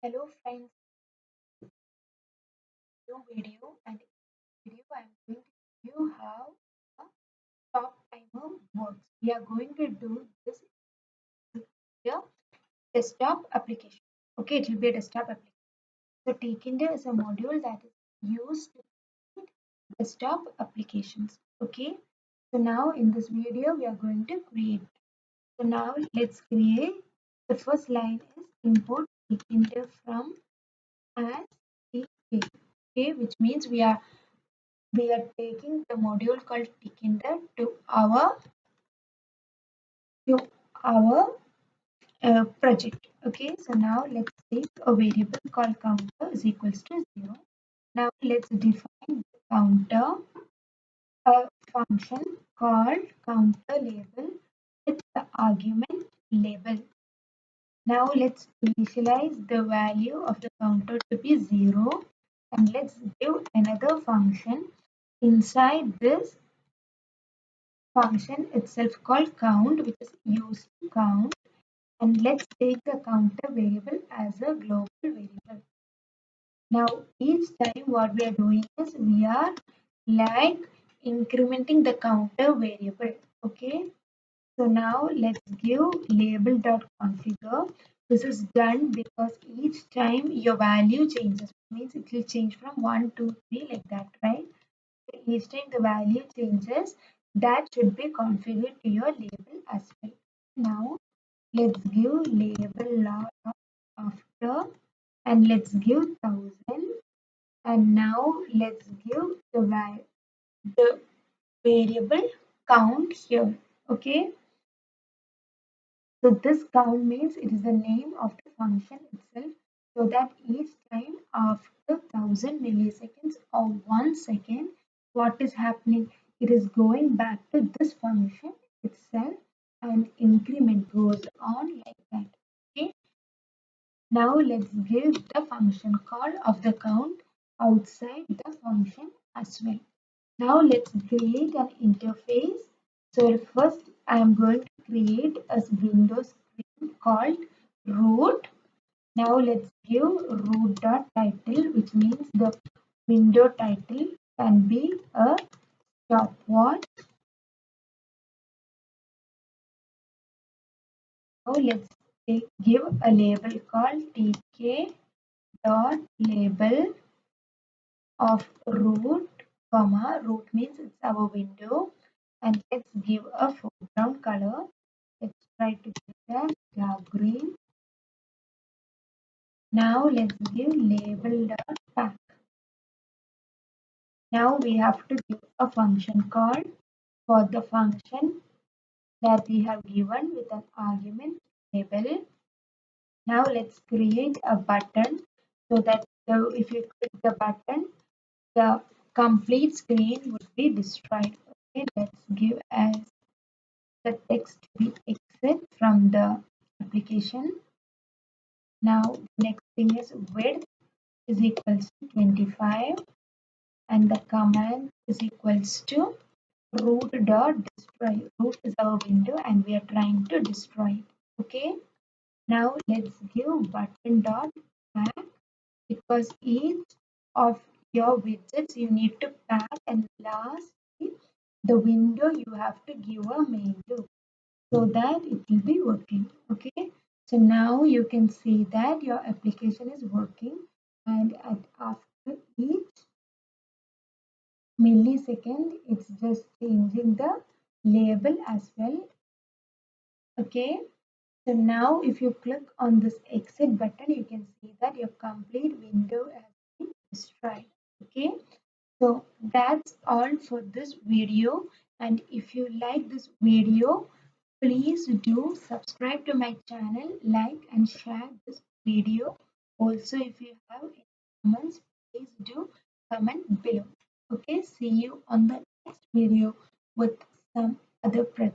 Hello friends, new video and in this video I am going to show you how a stop timer works. We are going to do this in a desktop application. Okay, it will be a desktop application. So Tkinter is a module that is used to create desktop applications. Okay, so now in this video we are going to create. So now let's create. The first line is import Tkinter from as TK. Okay, which means we are taking the module called Tkinter to our project. Okay, so now let's take a variable called counter is equals to 0. Now let's define the counter, a function called counter label with the argument label. Now let's initialize the value of the counter to be 0 and let's give another function inside this function itself called count, which is used to count, and let's take the counter variable as a global variable. Now each time what we are doing is we are like incrementing the counter variable. Okay, so now let's give label.configure. This is done because each time your value changes, means it will change from 1 to 3 like that, right? Each time the value changes, that should be configured to your label as well. Now let's give label after and let's give 1000 and now let's give the variable count here. Okay, so this count means it is the name of the function itself, so that each time after 1000 milliseconds or 1 second, what is happening? It is going back to this function itself and increment goes on like that. Okay. Now let's give the function call of the count outside the function as well. Now let's create an interface. So first I am going to create a Windows screen called root. Now let's give root.title, which means the window title can be a stopwatch. Now let's give a label called tk dot label of root, comma root means it's our window, and let's give a foreground color. Let's try to get that dark green. Now let's give label.pack. Now we have to give a function call for the function that we have given with an argument label. Now let's create a button so that if you click the button, the complete screen would be destroyed. Okay, let's give as the text to be exit from the application. Now the next thing is width is equals to 25 and the command is equals to root dot destroy. Root is our window and we are trying to destroy it. Okay. Now let's give button dot pack, because each of your widgets you need to pack, and lastly the window you have to give a main to so that it will be working. Okay, so now you can see that your application is working, and after each millisecond it's just changing the label as well. Okay, so now if you click on this exit button, you can see that your complete window has been destroyed. Okay, so that's all for this video, and if you like this video, please do subscribe to my channel, like and share this video. Also, if you have any comments, please do comment below. Okay, see you on the next video with some other project.